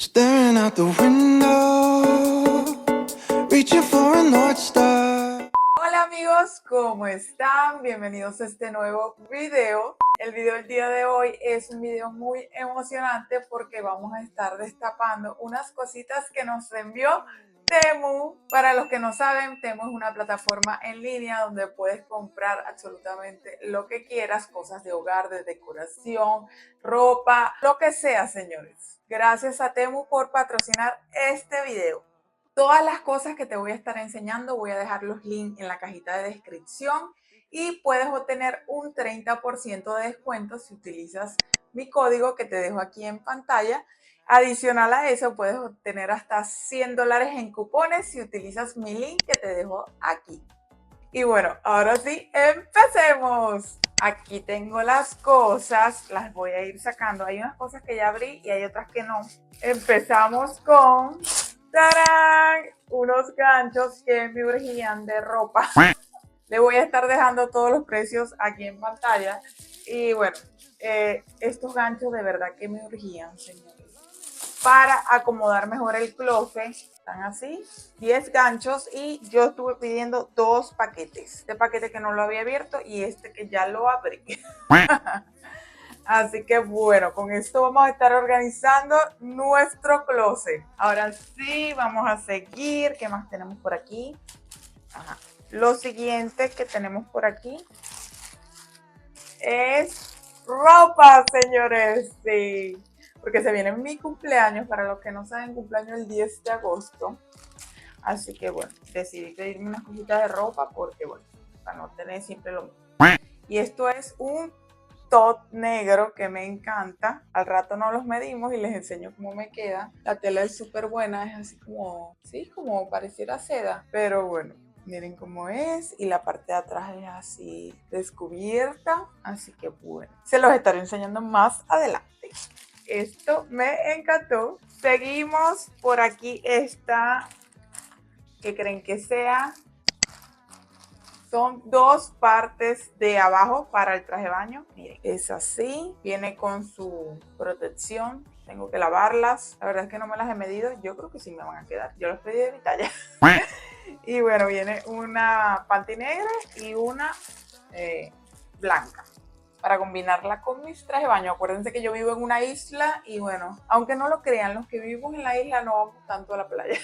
Staring out the window, reaching for a North Star. Hola amigos, ¿cómo están? Bienvenidos a este nuevo video. El video del día de hoy es un video muy emocionante porque vamos a estar destapando unas cositas que nos envió Temu. Para los que no saben, Temu es una plataforma en línea donde puedes comprar absolutamente lo que quieras, cosas de hogar, de decoración, ropa, lo que sea, señores. Gracias a Temu por patrocinar este video. Todas las cosas que te voy a estar enseñando voy a dejar los links en la cajita de descripción y puedes obtener un 30% de descuento si utilizas mi código que te dejo aquí en pantalla. Adicional a eso, puedes obtener hasta $100 en cupones si utilizas mi link que te dejo aquí. Y bueno, ahora sí, empecemos. Aquí tengo las cosas, las voy a ir sacando. Hay unas cosas que ya abrí y hay otras que no. Empezamos con ¡tarán! Unos ganchos que me urgían de ropa. Le voy a estar dejando todos los precios aquí en pantalla. Y bueno, estos ganchos de verdad que me urgían, señores, para acomodar mejor el closet. Están así, 10 ganchos, y yo estuve pidiendo 2 paquetes. Este paquete que no lo había abierto y este que ya lo abrí. Así que bueno, con esto vamos a estar organizando nuestro closet. Ahora sí, vamos a seguir. ¿Qué más tenemos por aquí? Ajá. Lo siguiente que tenemos por aquí es ropa, señores. Sí, porque se viene mi cumpleaños. Para los que no saben, cumpleaños el 10 de agosto. Así que bueno, decidí pedirme unas cositas de ropa porque bueno, para no tener siempre lo mismo. Y esto es un top negro que me encanta. Al rato nos los medimos y les enseño cómo me queda. La tela es súper buena, es así como, sí, como pareciera seda, pero bueno, miren cómo es. Y la parte de atrás es así descubierta, así que bueno, se los estaré enseñando más adelante. Esto me encantó. Seguimos por aquí. Esta, ¿qué creen que sea? Son 2 partes de abajo para el traje de baño. Miren, es así. Viene con su protección. Tengo que lavarlas. La verdad es que no me las he medido. Yo creo que sí me van a quedar. Yo las pedí de mi talla. Y bueno, viene una panty negra y una blanca, para combinarla con mis trajes de baño. Acuérdense que yo vivo en una isla y bueno, aunque no lo crean, los que vivimos en la isla no vamos tanto a la playa.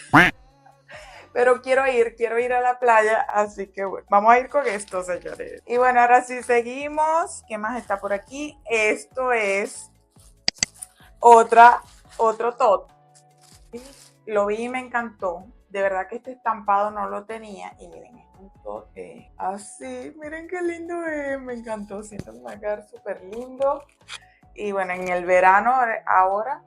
Pero quiero ir a la playa, así que bueno, vamos a ir con esto, señores. Y bueno, ahora sí seguimos. ¿Qué más está por aquí? Esto es otro top. Lo vi y me encantó. De verdad que este estampado no lo tenía. Y miren, es un top así. Miren qué lindo es. Me encantó. Siento que me va a quedar súper lindo. Y bueno, en el verano ahora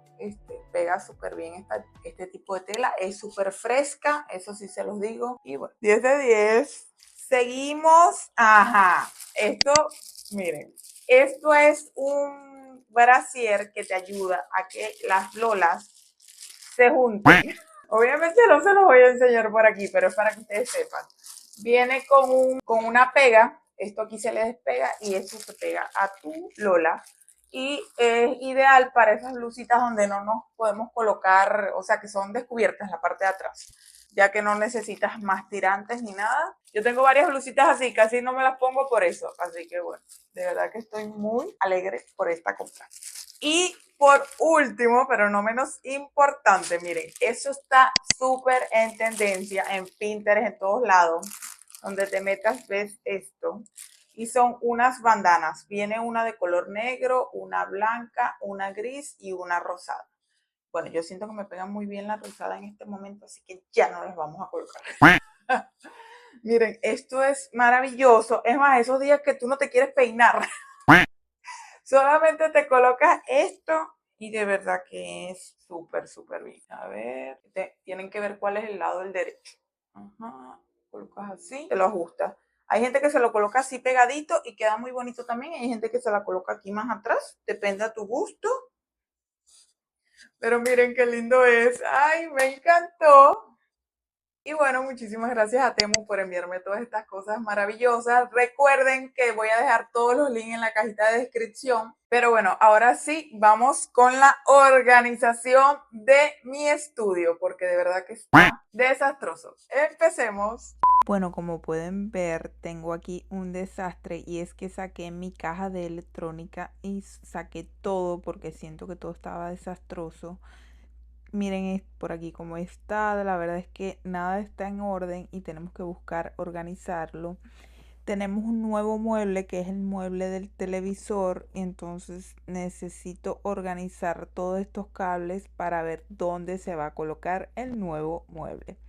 pega súper bien este tipo de tela. Es súper fresca, eso sí se los digo. Y bueno, 10 de 10. Seguimos. Ajá, esto, miren, esto es un brasier que te ayuda a que las lolas se junten. Obviamente no se los voy a enseñar por aquí, pero es para que ustedes sepan. Viene con una pega. Esto aquí se le despega y esto se pega a tu lola. Y es ideal para esas blusitas donde no nos podemos colocar, o sea, que son descubiertas la parte de atrás, ya que no necesitas más tirantes ni nada. Yo tengo varias blusitas así, casi no me las pongo por eso. Así que bueno, de verdad que estoy muy alegre por esta compra. Y por último, pero no menos importante, miren, eso está súper en tendencia en Pinterest, en todos lados. Donde te metas ves esto. Y son unas bandanas. Viene una de color negro, una blanca, una gris y una rosada. Bueno, yo siento que me pega muy bien la rosada en este momento, así que ya no las vamos a colocar. Miren, esto es maravilloso. Es más, esos días que tú no te quieres peinar, solamente te colocas esto y de verdad que es súper, súper bien. A ver, tienen que ver cuál es el lado del derecho. Ajá, colocas así, te lo ajustas. Hay gente que se lo coloca así pegadito y queda muy bonito también. Hay gente que se la coloca aquí más atrás, depende a tu gusto. Pero miren qué lindo es. Ay, me encantó. Y bueno, muchísimas gracias a Temu por enviarme todas estas cosas maravillosas. Recuerden que voy a dejar todos los links en la cajita de descripción. Pero bueno, ahora sí, vamos con la organización de mi estudio, porque de verdad que está desastroso. Empecemos. Bueno, como pueden ver, tengo aquí un desastre y es que saqué mi caja de electrónica y saqué todo porque siento que todo estaba desastroso. Miren por aquí cómo está, la verdad es que nada está en orden y tenemos que buscar organizarlo. Tenemos un nuevo mueble que es el mueble del televisor, entonces necesito organizar todos estos cables para ver dónde se va a colocar el nuevo mueble.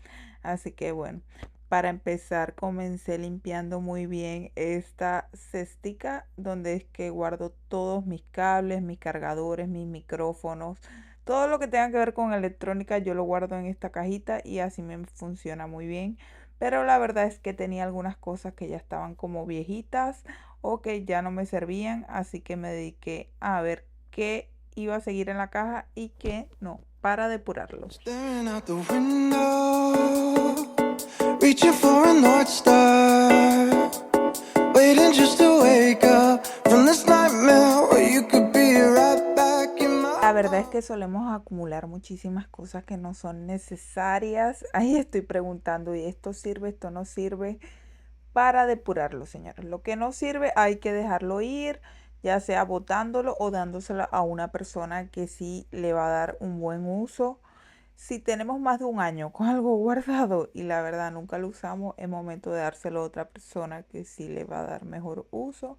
Así que bueno, para empezar comencé limpiando muy bien esta cestica donde es que guardo todos mis cables, mis cargadores, mis micrófonos. Todo lo que tenga que ver con electrónica yo lo guardo en esta cajita y así me funciona muy bien. Pero la verdad es que tenía algunas cosas que ya estaban como viejitas o que ya no me servían, así que me dediqué a ver qué iba a seguir en la caja y qué no, para depurarlos. Staring out the window, reaching for a North Star, waiting just to wake up from this nightmare where you could be right back in my. La verdad es que solemos acumular muchísimas cosas que no son necesarias. Ahí estoy preguntando, ¿y esto sirve, esto no sirve? Para depurarlo, señores. Lo que no sirve hay que dejarlo ir, ya sea botándolo o dándoselo a una persona que sí le va a dar un buen uso. Si tenemos más de un año con algo guardado y la verdad nunca lo usamos, es momento de dárselo a otra persona que sí le va a dar mejor uso.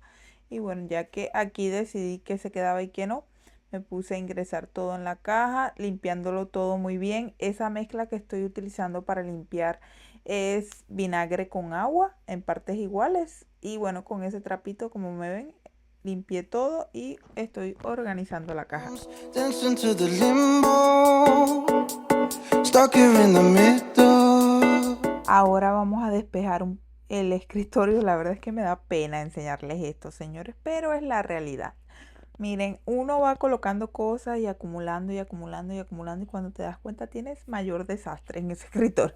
Y bueno, ya que aquí decidí que se quedaba y que no, me puse a ingresar todo en la caja, limpiándolo todo muy bien. Esa mezcla que estoy utilizando para limpiar es vinagre con agua en partes iguales. Y bueno, con ese trapito, como me ven, limpié todo y estoy organizando la caja. Dancing to the limbo, stuck here in the middle. Ahora vamos a despejar el escritorio. La verdad es que me da pena enseñarles esto, señores, pero es la realidad. Miren, uno va colocando cosas y acumulando y acumulando y acumulando y cuando te das cuenta tienes mayor desastre en ese escritorio.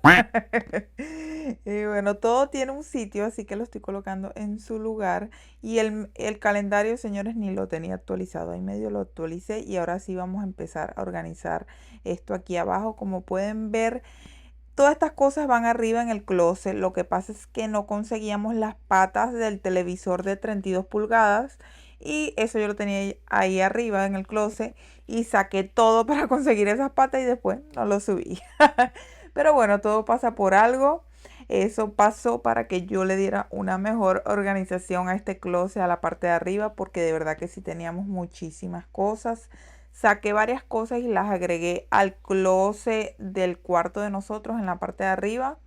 Y bueno, todo tiene un sitio, así que lo estoy colocando en su lugar. Y el calendario, señores, ni lo tenía actualizado. Ahí medio lo actualicé y ahora sí vamos a empezar a organizar esto aquí abajo. Como pueden ver, todas estas cosas van arriba en el closet. Lo que pasa es que no conseguíamos las patas del televisor de 32 pulgadas. Y eso yo lo tenía ahí arriba en el closet. Y saqué todo para conseguir esas patas y después no lo subí. Pero bueno, todo pasa por algo. Eso pasó para que yo le diera una mejor organización a este closet, a la parte de arriba. Porque de verdad que sí teníamos muchísimas cosas. Saqué varias cosas y las agregué al closet del cuarto de nosotros en la parte de arriba.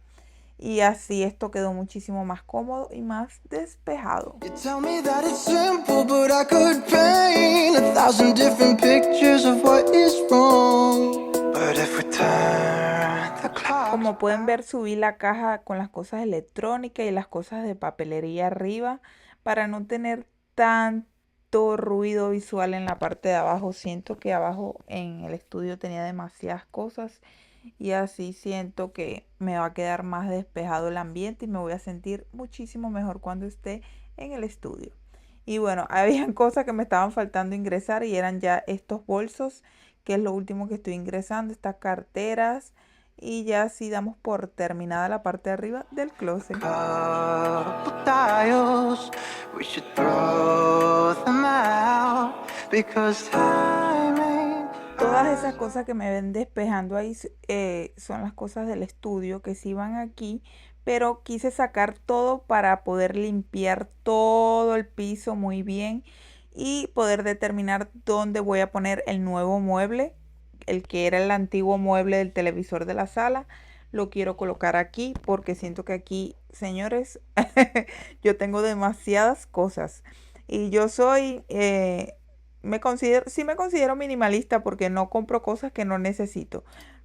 Y así esto quedó muchísimo más cómodo y más despejado. You tell me that it's simple, but I could paint 1,000 different pictures of what is wrong. But if we turn the clock. Como pueden ver, subí la caja con las cosas electrónicas y las cosas de papelería arriba para no tener tanto ruido visual en la parte de abajo. Siento que abajo en el estudio tenía demasiadas cosas y así siento que me va a quedar más despejado el ambiente y me voy a sentir muchísimo mejor cuando esté en el estudio. Y bueno, habían cosas que me estaban faltando ingresar y eran ya estos bolsos, que es lo último que estoy ingresando, estas carteras. Y ya así damos por terminada la parte de arriba del closet. Couple dials, we should throw them out because time ain't. Todas esas cosas que me ven despejando ahí son las cosas del estudio que sí van aquí, pero quise sacar todo para poder limpiar todo el piso muy bien y poder determinar dónde voy a poner el nuevo mueble, el que era el antiguo mueble del televisor de la sala. Lo quiero colocar aquí porque siento que aquí, señores, yo tengo demasiadas cosas y yo soy... sí me considero minimalista porque no compro cosas que no necesito.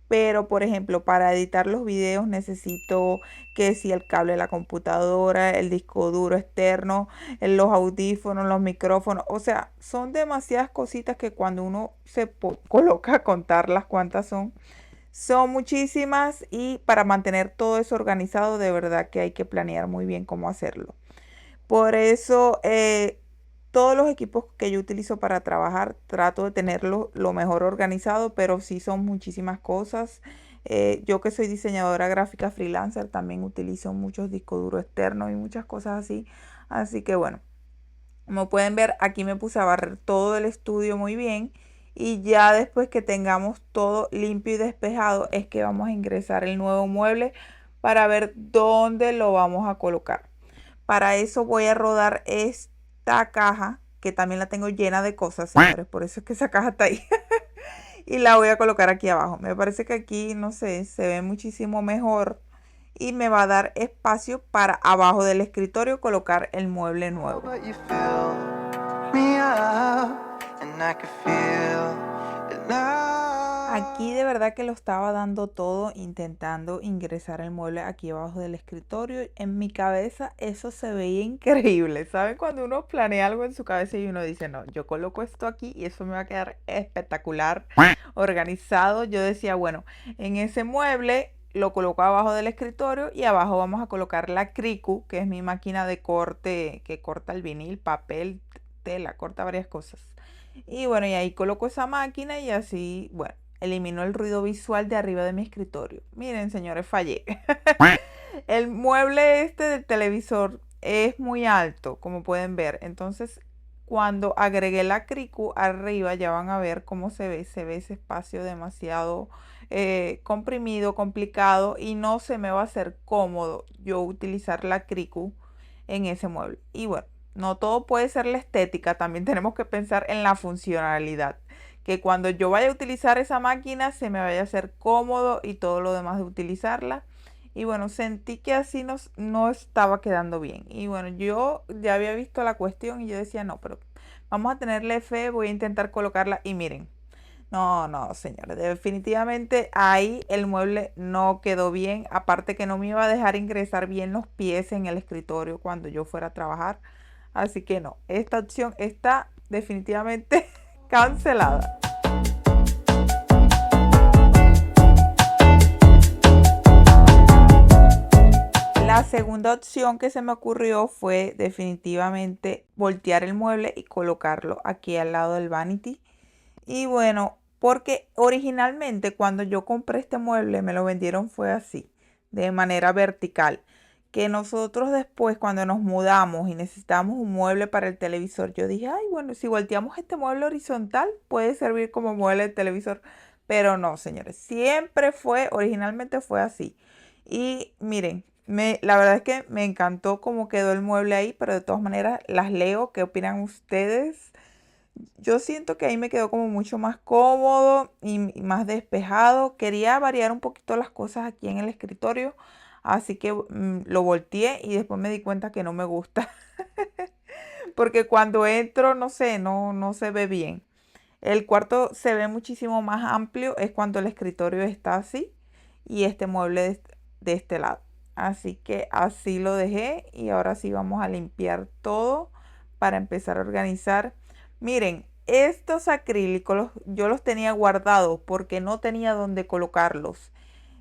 Pero, por ejemplo, para editar los videos necesito que si el cable de la computadora, el disco duro externo, los audífonos, los micrófonos. O sea, son demasiadas cositas que cuando uno se coloca a contarlas cuántas son, Son muchísimas y para mantener todo eso organizado de verdad que hay que planear muy bien cómo hacerlo. Por eso todos los equipos que yo utilizo para trabajar trato de tenerlos lo mejor organizado, pero sí son muchísimas cosas. Yo que soy diseñadora gráfica freelancer también utilizo muchos discos duros externos y muchas cosas así. Así que bueno, como pueden ver, aquí me puse a barrer todo el estudio muy bien. Y ya después que tengamos todo limpio y despejado es que vamos a ingresar el nuevo mueble para ver dónde lo vamos a colocar. Para eso voy a rodar esta caja, que también la tengo llena de cosas, señores. Por eso es que esa caja está ahí. Y la voy a colocar aquí abajo. Me parece que aquí, no sé, se ve muchísimo mejor. Y me va a dar espacio para abajo del escritorio colocar el mueble nuevo. But you fill me up, and I can feel it now. Aquí de verdad que lo estaba dando todo, intentando ingresar el mueble aquí abajo del escritorio. En mi cabeza eso se veía increíble. ¿Saben? Cuando uno planea algo en su cabeza y uno dice, no, yo coloco esto aquí y eso me va a quedar espectacular, organizado. Yo decía, bueno, en ese mueble lo coloco abajo del escritorio y abajo vamos a colocar la Cricut, que es mi máquina de corte que corta el vinil, papel, tela, corta varias cosas. Y bueno, y ahí coloco esa máquina y así, bueno, elimino el ruido visual de arriba de mi escritorio. Miren, señores, fallé. El mueble este del televisor es muy alto, como pueden ver. Entonces, cuando agregué la Cricut arriba, ya van a ver cómo se ve. Se ve ese espacio demasiado comprimido, complicado y no se me va a hacer cómodo yo utilizar la Cricut en ese mueble. Y bueno, no todo puede ser la estética, también tenemos que pensar en la funcionalidad. Que cuando yo vaya a utilizar esa máquina se me vaya a hacer cómodo y todo lo demás de utilizarla. Y bueno, sentí que así no estaba quedando bien. Y bueno, yo ya había visto la cuestión y yo decía, no, pero vamos a tenerle fe, voy a intentar colocarla. Y miren, no, señores, definitivamente ahí el mueble no quedó bien. Aparte que no me iba a dejar ingresar bien los pies en el escritorio cuando yo fuera a trabajar. Así que no, esta opción está definitivamente cancelada. La segunda opción que se me ocurrió fue definitivamente voltear el mueble y colocarlo aquí al lado del vanity. Y bueno, porque originalmente cuando yo compré este mueble me lo vendieron fue así, de manera vertical. Que nosotros después cuando nos mudamos y necesitamos un mueble para el televisor, yo dije, ay, bueno, si volteamos este mueble horizontal puede servir como mueble de televisor. Pero no, señores, siempre fue, originalmente fue así. Y miren, la verdad es que me encantó cómo quedó el mueble ahí, pero de todas maneras las leo. ¿Qué opinan ustedes? Yo siento que ahí me quedó como mucho más cómodo y más despejado. Quería variar un poquito las cosas aquí en el escritorio, así que lo volteé y después me di cuenta que no me gusta. Porque cuando entro, no sé, no se ve bien. El cuarto se ve muchísimo más amplio, es cuando el escritorio está así y este mueble de este lado. Así que así lo dejé y ahora sí vamos a limpiar todo para empezar a organizar. Miren, estos acrílicos yo los tenía guardados porque no tenía dónde colocarlos.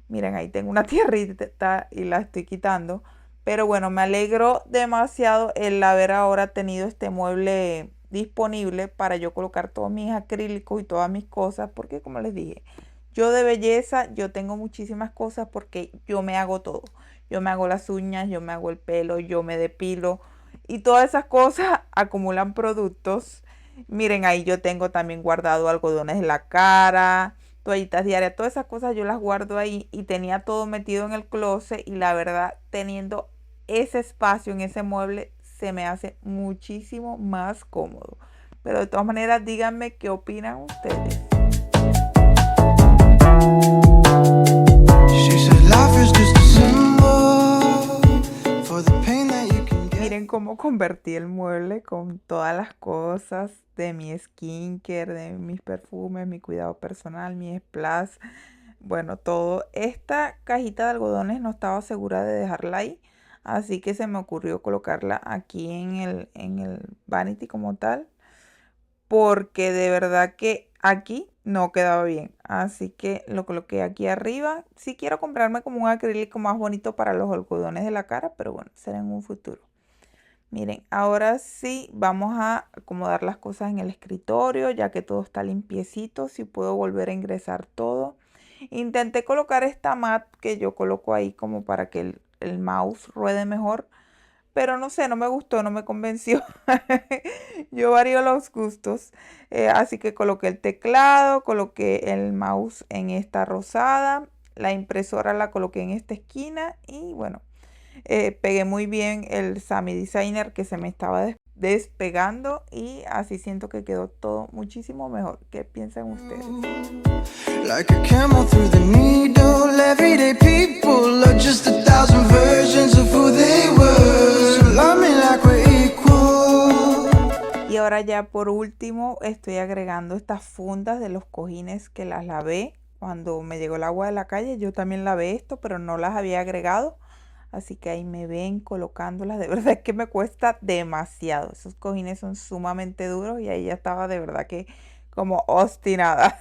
Miren, ahí tengo una tierrita y la estoy quitando. Pero bueno, me alegro demasiado el haber ahora tenido este mueble disponible para yo colocar todos mis acrílicos y todas mis cosas. Porque como les dije, yo de belleza, yo tengo muchísimas cosas porque yo me hago todo. Yo me hago las uñas, yo me hago el pelo, yo me depilo. Y todas esas cosas acumulan productos. Miren, ahí yo tengo también guardado algodones en la cara, toallitas diarias, todas esas cosas yo las guardo ahí y tenía todo metido en el closet y la verdad teniendo ese espacio en ese mueble se me hace muchísimo más cómodo. Pero de todas maneras díganme qué opinan ustedes. She said life is just a symbol for the pain that you can get. Miren cómo convertí el mueble con todas las cosas de mi skincare, de mis perfumes, mi cuidado personal, mi splash. Bueno, todo. Esta cajita de algodones no estaba segura de dejarla ahí. Así que se me ocurrió colocarla aquí en el vanity como tal. Porque de verdad que aquí no quedaba bien. Así que lo coloqué aquí arriba. Sí quiero comprarme como un acrílico más bonito para los algodones de la cara, pero bueno, será en un futuro. Miren, ahora sí vamos a acomodar las cosas en el escritorio, ya que todo está limpiecito. Si puedo volver a ingresar todo. Intenté colocar esta mat que yo coloco ahí como para que el mouse ruede mejor. Pero no sé, no me gustó, no me convenció. Yo varío los gustos. Así que coloqué el teclado, coloqué el mouse en esta rosada. La impresora la coloqué en esta esquina. Y bueno, pegué muy bien el Sami Designer que se me estaba despegando. Y así siento que quedó todo muchísimo mejor. ¿Qué piensan ustedes? Like a camel through the needle. Everyday people are just 1,000 versions of who they were. So love me like we're equal. Y ahora ya por último estoy agregando estas fundas de los cojines que las lavé. Cuando me llegó el agua de la calle yo también lavé esto, pero no las había agregado. Así que ahí me ven colocándolas. De verdad que me cuesta demasiado. Esos cojines son sumamente duros y ahí ya estaba de verdad que como obstinada.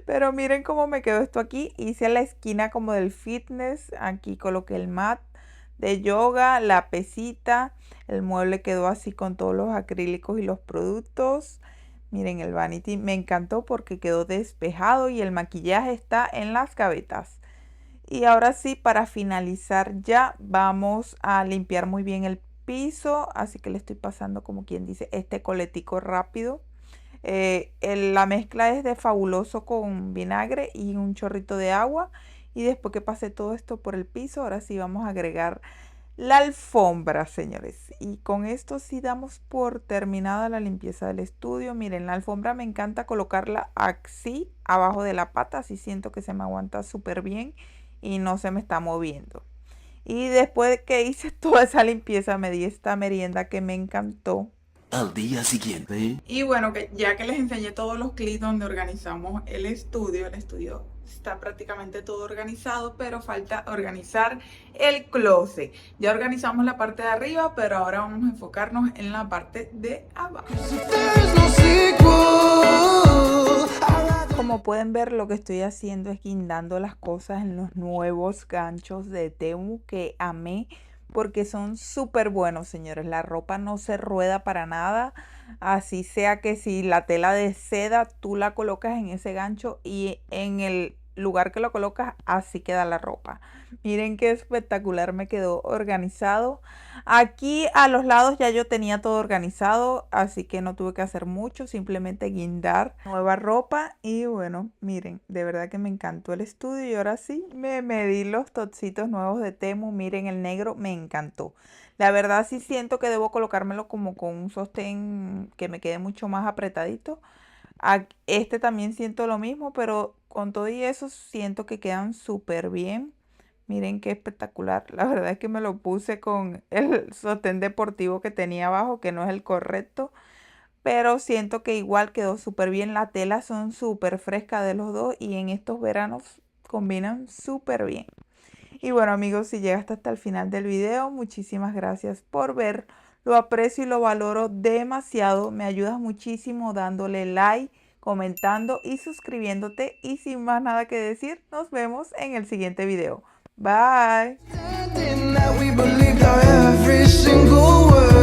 Pero miren cómo me quedó esto aquí. Hice la esquina como del fitness. Aquí coloqué el mat de yoga, la pesita. El mueble quedó así con todos los acrílicos y los productos. Miren el vanity. Me encantó porque quedó despejado y el maquillaje está en las gavetas. Y ahora sí, para finalizar ya vamos a limpiar muy bien el piso. Así que le estoy pasando, como quien dice, este coletico rápido. La mezcla es de Fabuloso con vinagre y un chorrito de agua. Y después que pase todo esto por el piso, ahora sí vamos a agregar la alfombra, señores. Y con esto sí damos por terminada la limpieza del estudio. Miren, la alfombra me encanta colocarla así, abajo de la pata. Así siento que se me aguanta súper bien y no se me está moviendo. Y después de que hice toda esa limpieza, me di esta merienda que me encantó. Al día siguiente. Y bueno, que ya que les enseñé todos los clips donde organizamos el estudio está prácticamente todo organizado, pero falta organizar el closet. Ya organizamos la parte de arriba, pero ahora vamos a enfocarnos en la parte de abajo. There's no sequel. Como pueden ver, lo que estoy haciendo es guindando las cosas en los nuevos ganchos de Temu que amé. Porque son súper buenos, señores. La ropa no se rueda para nada. Así sea que si la tela de seda tú la colocas en ese gancho y en el lugar que lo colocas, así queda la ropa. Miren qué espectacular me quedó organizado. Aquí a los lados ya yo tenía todo organizado, así que no tuve que hacer mucho, simplemente guindar nueva ropa. Y bueno, miren, de verdad que me encantó el estudio. Y ahora sí, me medí los topsitos nuevos de Temu. Miren, el negro me encantó. La verdad sí siento que debo colocármelo como con un sostén que me quede mucho más apretadito. Este también siento lo mismo, pero con todo y eso siento que quedan súper bien. Miren qué espectacular. La verdad es que me lo puse con el sostén deportivo que tenía abajo, que no es el correcto. Pero siento que igual quedó súper bien. Las telas son súper frescas de los dos y en estos veranos combinan súper bien. Y bueno, amigos, si llegaste hasta el final del video, muchísimas gracias por ver. Lo aprecio y lo valoro demasiado. Me ayudas muchísimo dándole like, comentando y suscribiéndote. Y sin más nada que decir, nos vemos en el siguiente video. Bye. That we believed our every single word.